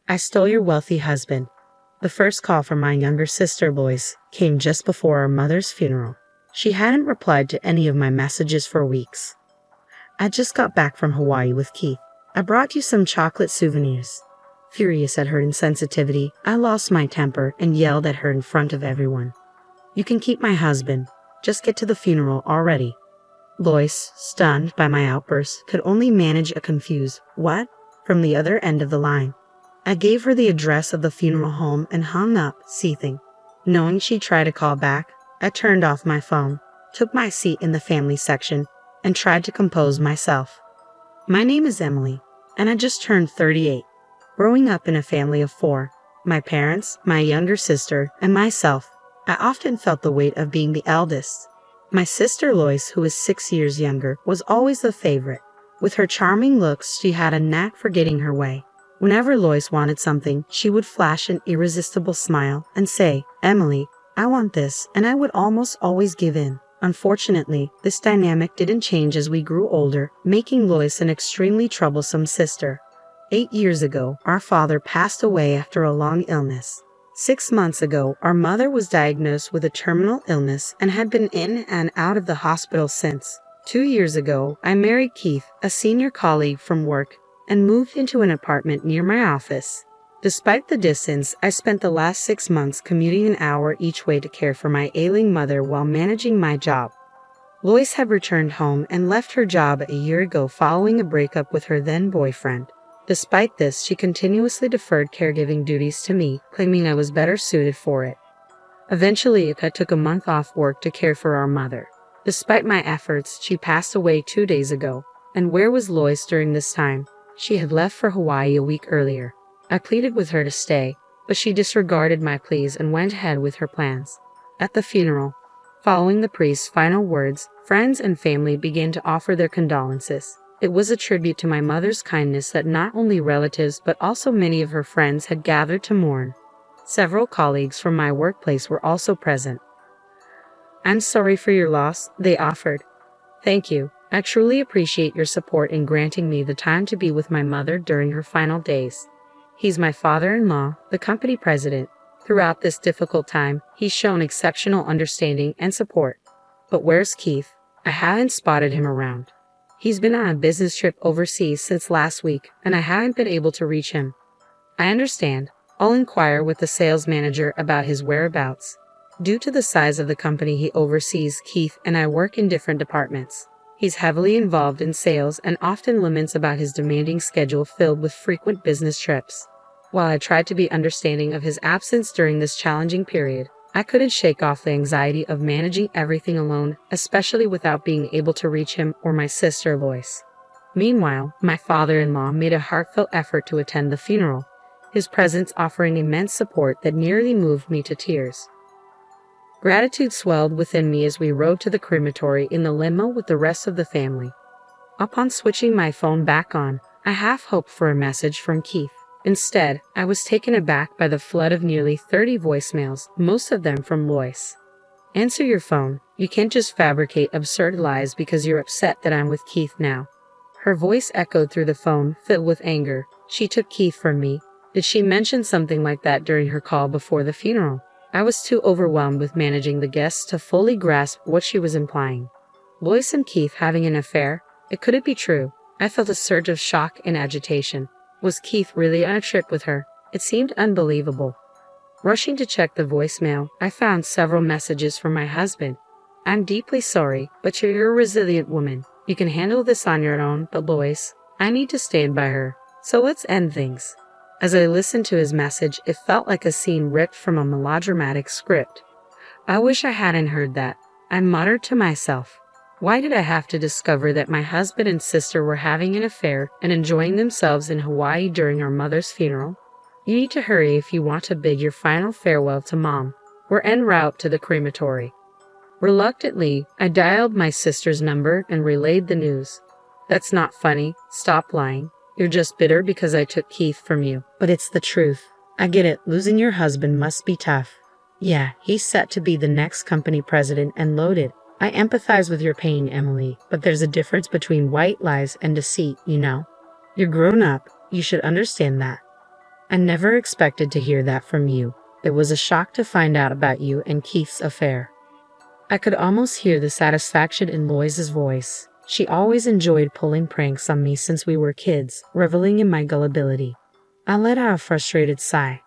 I stole your wealthy husband. The first call from my younger sister, Lois, came just before our mother's funeral. She hadn't replied to any of my messages for weeks. I just got back from Hawaii with Keith. I brought you some chocolate souvenirs. Furious at her insensitivity, I lost my temper and yelled at her in front of everyone. You can keep my husband. Just get to the funeral already. Lois, stunned by my outburst, could only manage a confused "what?" from the other end of the line. I gave her the address of the funeral home and hung up, seething. Knowing she'd try to call back, I turned off my phone, took my seat in the family section, and tried to compose myself. My name is Emily, and I just turned 38. Growing up in a family of 4, my parents, my younger sister, and myself, I often felt the weight of being the eldest. My sister Lois, who is 6 years younger, was always the favorite. With her charming looks, she had a knack for getting her way. Whenever Lois wanted something, she would flash an irresistible smile and say, "Emily, I want this," and I would almost always give in. Unfortunately, this dynamic didn't change as we grew older, making Lois an extremely troublesome sister. 8 years ago, our father passed away after a long illness. 6 months ago, our mother was diagnosed with a terminal illness and had been in and out of the hospital since. 2 years ago, I married Keith, a senior colleague from work, and moved into an apartment near my office. Despite the distance, I spent the last 6 months commuting an hour each way to care for my ailing mother while managing my job. Lois had returned home and left her job a year ago following a breakup with her then boyfriend. Despite this, she continuously deferred caregiving duties to me, claiming I was better suited for it. Eventually, I took a month off work to care for our mother. Despite my efforts, she passed away 2 days ago. And where was Lois during this time? She had left for Hawaii a week earlier. I pleaded with her to stay, but she disregarded my pleas and went ahead with her plans. At the funeral, following the priest's final words, friends and family began to offer their condolences. It was a tribute to my mother's kindness that not only relatives but also many of her friends had gathered to mourn. Several colleagues from my workplace were also present. "I'm sorry for your loss," they offered. "Thank you. I truly appreciate your support in granting me the time to be with my mother during her final days." He's my father-in-law, the company president. Throughout this difficult time, he's shown exceptional understanding and support. But where's Keith? I haven't spotted him around. He's been on a business trip overseas since last week, and I haven't been able to reach him. I understand. I'll inquire with the sales manager about his whereabouts. Due to the size of the company he oversees, Keith and I work in different departments. He's heavily involved in sales and often laments about his demanding schedule filled with frequent business trips. While I tried to be understanding of his absence during this challenging period, I couldn't shake off the anxiety of managing everything alone, especially without being able to reach him or my sister Lois. Meanwhile, my father-in-law made a heartfelt effort to attend the funeral, his presence offering immense support that nearly moved me to tears. Gratitude swelled within me as we rode to the crematory in the limo with the rest of the family. Upon switching my phone back on, I half hoped for a message from Keith. Instead, I was taken aback by the flood of nearly 30 voicemails, most of them from Lois. "Answer your phone. You can't just fabricate absurd lies because you're upset that I'm with Keith now." Her voice echoed through the phone, filled with anger. She took Keith from me. Did she mention something like that during her call before the funeral? I was too overwhelmed with managing the guests to fully grasp what she was implying. Lois and Keith having an affair? It couldn't be true. I felt a surge of shock and agitation. Was Keith really on a trip with her? It seemed unbelievable. Rushing to check the voicemail, I found several messages from my husband. "I'm deeply sorry, but you're a resilient woman. You can handle this on your own, but Lois, I need to stand by her. So let's end things." As I listened to his message, it felt like a scene ripped from a melodramatic script. I wish I hadn't heard that. I muttered to myself. Why did I have to discover that my husband and sister were having an affair and enjoying themselves in Hawaii during our mother's funeral? You need to hurry if you want to bid your final farewell to Mom. We're en route to the crematory. Reluctantly, I dialed my sister's number and relayed the news. "That's not funny. Stop lying. You're just bitter because I took Keith from you." "But it's the truth. I get it. Losing your husband must be tough." "Yeah, he's set to be the next company president and loaded. I empathize with your pain, Emily, but there's a difference between white lies and deceit, you know. You're grown up. You should understand that." I never expected to hear that from you. It was a shock to find out about you and Keith's affair. I could almost hear the satisfaction in Lois's voice. She always enjoyed pulling pranks on me since we were kids, reveling in my gullibility. I let out a frustrated sigh.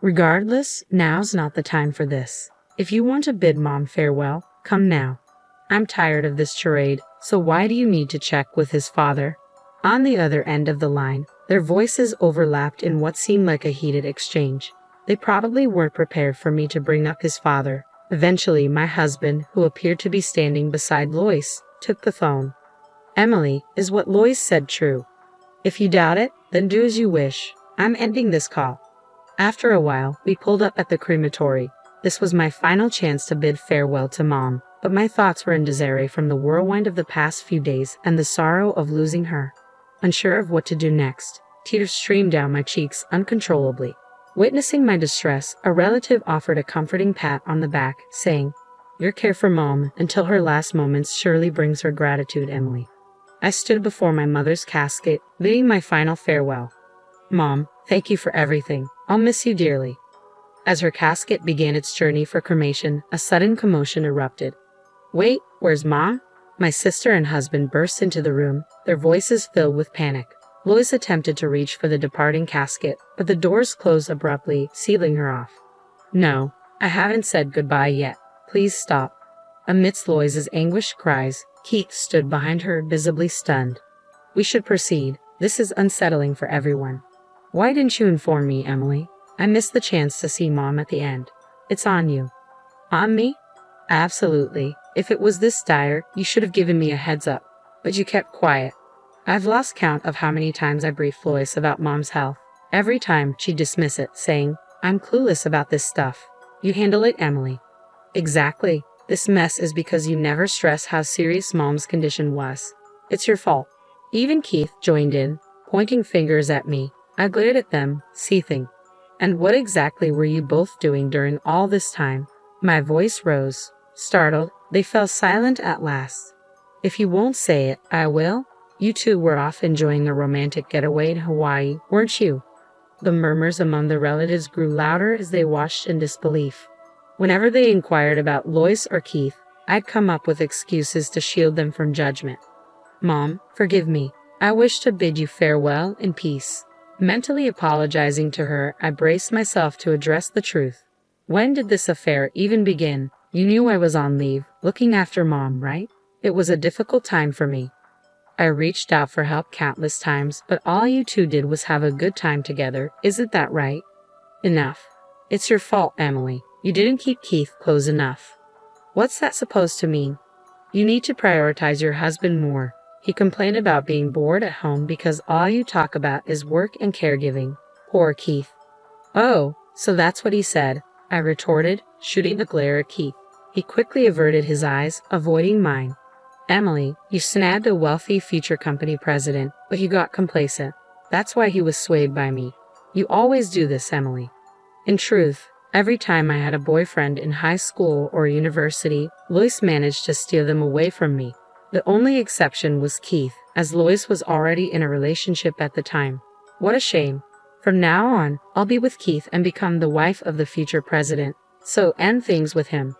Regardless, now's not the time for this. If you want to bid Mom farewell, come now. I'm tired of this charade, so why do you need to check with his father? On the other end of the line, their voices overlapped in what seemed like a heated exchange. They probably weren't prepared for me to bring up his father. Eventually, my husband, who appeared to be standing beside Lois, took the phone. Emily, is what Lois said true? If you doubt it, then do as you wish. I'm ending this call. After a while, we pulled up at the crematory. This was my final chance to bid farewell to Mom, but my thoughts were in Desiree from the whirlwind of the past few days and the sorrow of losing her. Unsure of what to do next, tears streamed down my cheeks uncontrollably. Witnessing my distress, a relative offered a comforting pat on the back, saying, "Your care for Mom until her last moments surely brings her gratitude, Emily." I stood before my mother's casket, bidding my final farewell. "Mom, thank you for everything. I'll miss you dearly." As her casket began its journey for cremation, a sudden commotion erupted. "Wait, where's Mom?" My sister and husband burst into the room, their voices filled with panic. Lois attempted to reach for the departing casket, but the doors closed abruptly, sealing her off. "No, I haven't said goodbye yet. Please stop." Amidst Lois's anguished cries, Keith stood behind her, visibly stunned. "We should proceed. This is unsettling for everyone." "Why didn't you inform me, Emily? I missed the chance to see Mom at the end." "It's on you." "On me?" "Absolutely. If it was this dire, you should have given me a heads up. But you kept quiet." I've lost count of how many times I briefed Lois about Mom's health. Every time, she'd dismiss it, saying, "I'm clueless about this stuff." "You handle it, Emily." "Exactly. This mess is because you never stress how serious Mom's condition was. It's your fault." Even Keith joined in, pointing fingers at me. I glared at them, seething. "And what exactly were you both doing during all this time?" My voice rose. Startled, they fell silent at last. "If you won't say it, I will. You two were off enjoying a romantic getaway in Hawaii, weren't you?" The murmurs among the relatives grew louder as they watched in disbelief. Whenever they inquired about Lois or Keith, I'd come up with excuses to shield them from judgment. "Mom, forgive me. I wish to bid you farewell in peace." Mentally apologizing to her, I braced myself to address the truth. "When did this affair even begin? You knew I was on leave, looking after Mom, right? It was a difficult time for me. I reached out for help countless times, but all you two did was have a good time together. Isn't that right?" "Enough. It's your fault, Emily. You didn't keep Keith close enough." "What's that supposed to mean?" "You need to prioritize your husband more. He complained about being bored at home because all you talk about is work and caregiving." Poor Keith. "Oh, so that's what he said," I retorted, shooting a glare at Keith. He quickly averted his eyes, avoiding mine. "Emily, you snagged a wealthy future company president, but you got complacent. That's why he was swayed by me. You always do this, Emily." In truth, every time I had a boyfriend in high school or university, Lois managed to steal them away from me. The only exception was Keith, as Lois was already in a relationship at the time. What a shame. From now on, I'll be with Keith and become the wife of the future president. So end things with him.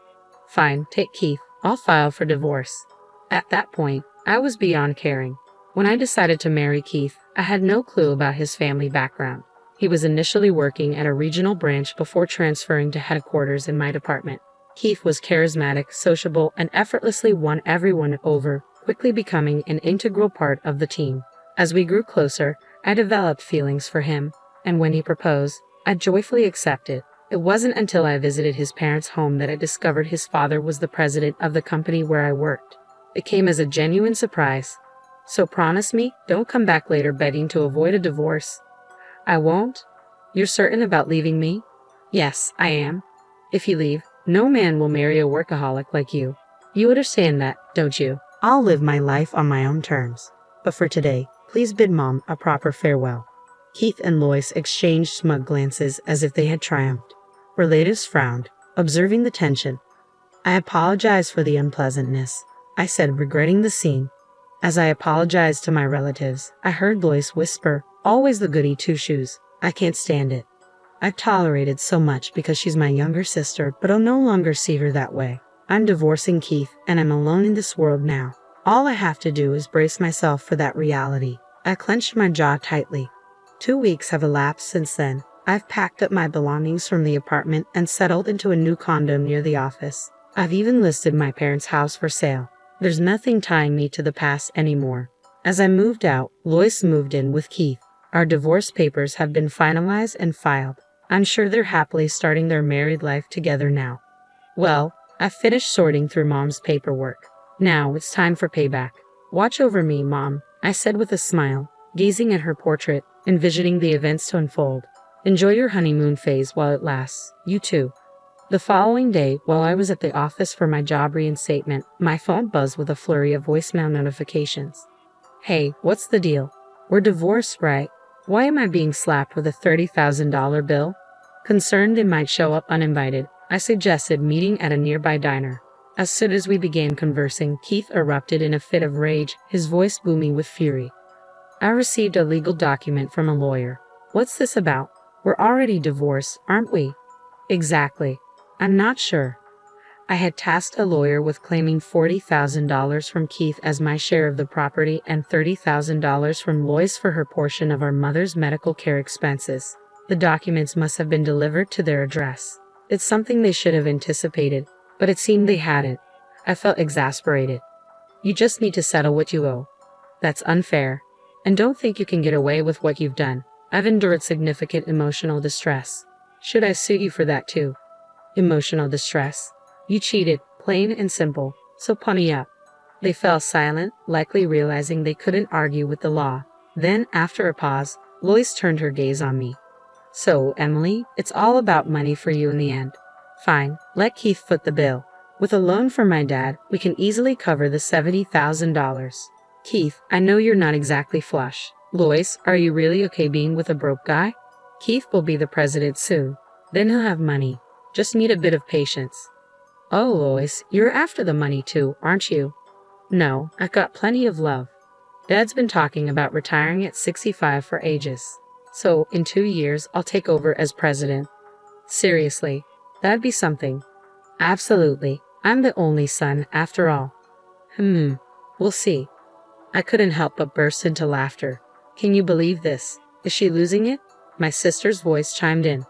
Fine, take Keith. I'll file for divorce. At that point, I was beyond caring. When I decided to marry Keith, I had no clue about his family background. He was initially working at a regional branch before transferring to headquarters in my department. Keith was charismatic, sociable, and effortlessly won everyone over, quickly becoming an integral part of the team. As we grew closer, I developed feelings for him, and when he proposed, I joyfully accepted. It wasn't until I visited his parents' home that I discovered his father was the president of the company where I worked. It came as a genuine surprise. "So promise me, don't come back later begging to avoid a divorce." "I won't." "You're certain about leaving me?" "Yes, I am." "If you leave, no man will marry a workaholic like you. You understand that, don't you?" I'll live my life on my own terms. But for today, please bid Mom a proper farewell. Keith and Lois exchanged smug glances as if they had triumphed. Relatives frowned, observing the tension. "I apologize for the unpleasantness," I said, regretting the scene. As I apologized to my relatives, I heard Lois whisper, "Always the goody two-shoes. I can't stand it." I've tolerated so much because she's my younger sister, but I'll no longer see her that way. I'm divorcing Keith, and I'm alone in this world now. All I have to do is brace myself for that reality. I clenched my jaw tightly. 2 weeks have elapsed since then. I've packed up my belongings from the apartment and settled into a new condo near the office. I've even listed my parents' house for sale. There's nothing tying me to the past anymore. As I moved out, Lois moved in with Keith. Our divorce papers have been finalized and filed. I'm sure they're happily starting their married life together now. Well, I've finished sorting through Mom's paperwork. Now it's time for payback. Watch over me, Mom, I said with a smile, gazing at her portrait, envisioning the events to unfold. Enjoy your honeymoon phase while it lasts. You too. The following day, while I was at the office for my job reinstatement, my phone buzzed with a flurry of voicemail notifications. Hey, what's the deal? We're divorced, right? Why am I being slapped with a $30,000 bill? Concerned they might show up uninvited, I suggested meeting at a nearby diner. As soon as we began conversing, Keith erupted in a fit of rage, his voice booming with fury. I received a legal document from a lawyer. What's this about? We're already divorced, aren't we? Exactly. I'm not sure. I had tasked a lawyer with claiming $40,000 from Keith as my share of the property and $30,000 from Lois for her portion of our mother's medical care expenses. The documents must have been delivered to their address. It's something they should have anticipated, but it seemed they hadn't. I felt exasperated. You just need to settle what you owe. That's unfair. And don't think you can get away with what you've done. I've endured significant emotional distress. Should I sue you for that too? Emotional distress? You cheated, plain and simple, so pony up. They fell silent, likely realizing they couldn't argue with the law. Then, after a pause, Lois turned her gaze on me. So, Emily, it's all about money for you in the end. Fine, let Keith foot the bill. With a loan from my dad, we can easily cover the $70,000. Keith, I know you're not exactly flush. Lois, are you really okay being with a broke guy? Keith will be the president soon. Then he'll have money. Just need a bit of patience. Oh, Lois, you're after the money too, aren't you? No, I've got plenty of love. Dad's been talking about retiring at 65 for ages. So, in 2 years, I'll take over as president. Seriously, that'd be something. Absolutely. I'm the only son, after all. We'll see. I couldn't help but burst into laughter. Can you believe this? Is she losing it? My sister's voice chimed in.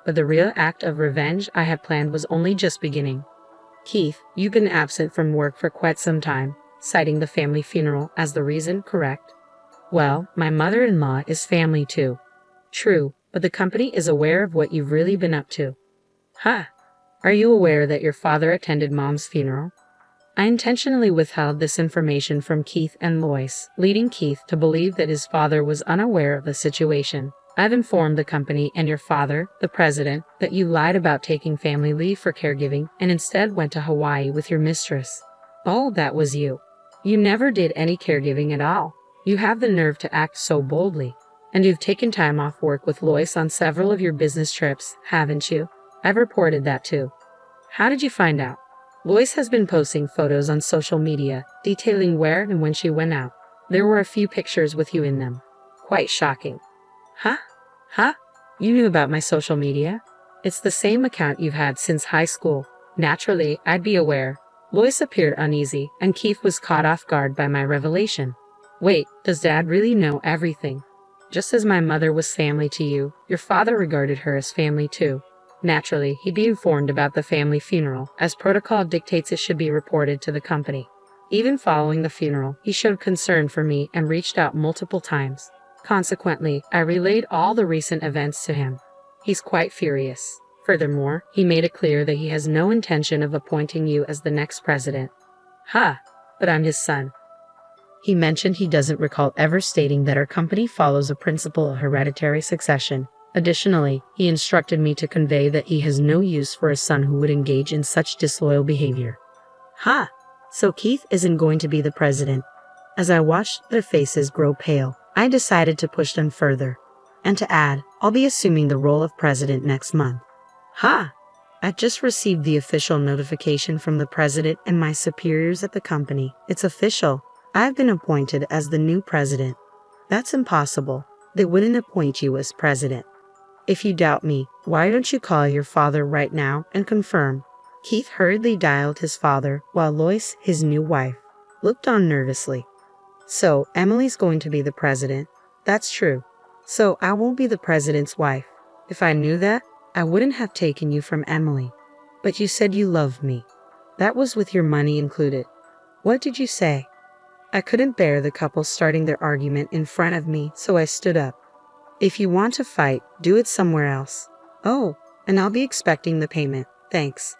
But the real act of revenge I had planned was only just beginning. Keith, you've been absent from work for quite some time, citing the family funeral as the reason, correct? Well, my mother-in-law is family too. True, but the company is aware of what you've really been up to. Huh? Are you aware that your father attended Mom's funeral? I intentionally withheld this information from Keith and Lois, leading Keith to believe that his father was unaware of the situation. I've informed the company and your father, the president, that you lied about taking family leave for caregiving and instead went to Hawaii with your mistress. Oh, that was you. You never did any caregiving at all. You have the nerve to act so boldly. And you've taken time off work with Lois on several of your business trips, haven't you? I've reported that too. How did you find out? Lois has been posting photos on social media, detailing where and when she went out. There were a few pictures with you in them. Quite shocking. Huh? You knew about my social media? It's the same account you've had since high school. Naturally, I'd be aware. Lois appeared uneasy, and Keith was caught off guard by my revelation. Wait, does Dad really know everything? Just as my mother was family to you, your father regarded her as family too. Naturally, he'd be informed about the family funeral, as protocol dictates it should be reported to the company. Even following the funeral, he showed concern for me and reached out multiple times. Consequently, I relayed all the recent events to him. He's quite furious. Furthermore, he made it clear that he has no intention of appointing you as the next president. But I'm his son. He mentioned he doesn't recall ever stating that our company follows a principle of hereditary succession. Additionally, he instructed me to convey that he has no use for a son who would engage in such disloyal behavior. So Keith isn't going to be the president. As I watched their faces grow pale, I decided to push them further. And to add, I'll be assuming the role of president next month. I just received the official notification from the president and my superiors at the company. It's official. I've been appointed as the new president. That's impossible. They wouldn't appoint you as president. If you doubt me, why don't you call your father right now and confirm? Keith hurriedly dialed his father while Lois, his new wife, looked on nervously. So, Emily's going to be the president. That's true. So, I won't be the president's wife. If I knew that, I wouldn't have taken you from Emily. But you said you loved me. That was with your money included. What did you say? I couldn't bear the couple starting their argument in front of me, so I stood up. If you want to fight, do it somewhere else. Oh, and I'll be expecting the payment. Thanks.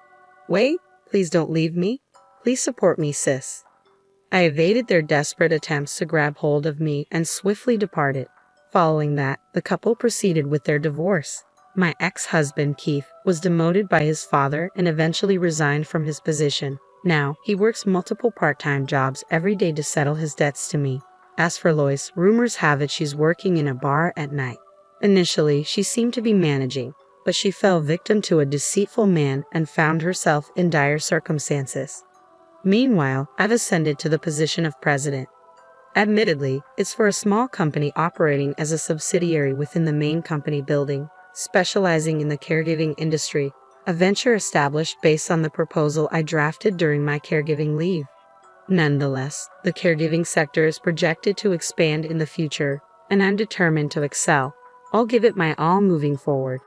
Wait, please don't leave me. Please support me, sis. I evaded their desperate attempts to grab hold of me and swiftly departed. Following that, the couple proceeded with their divorce. My ex-husband, Keith, was demoted by his father and eventually resigned from his position. Now, he works multiple part-time jobs every day to settle his debts to me. As for Lois, rumors have it she's working in a bar at night. Initially, she seemed to be managing, but she fell victim to a deceitful man and found herself in dire circumstances. Meanwhile, I've ascended to the position of president. Admittedly, it's for a small company operating as a subsidiary within the main company building, specializing in the caregiving industry, a venture established based on the proposal I drafted during my caregiving leave. Nonetheless, the caregiving sector is projected to expand in the future, and I'm determined to excel. I'll give it my all moving forward.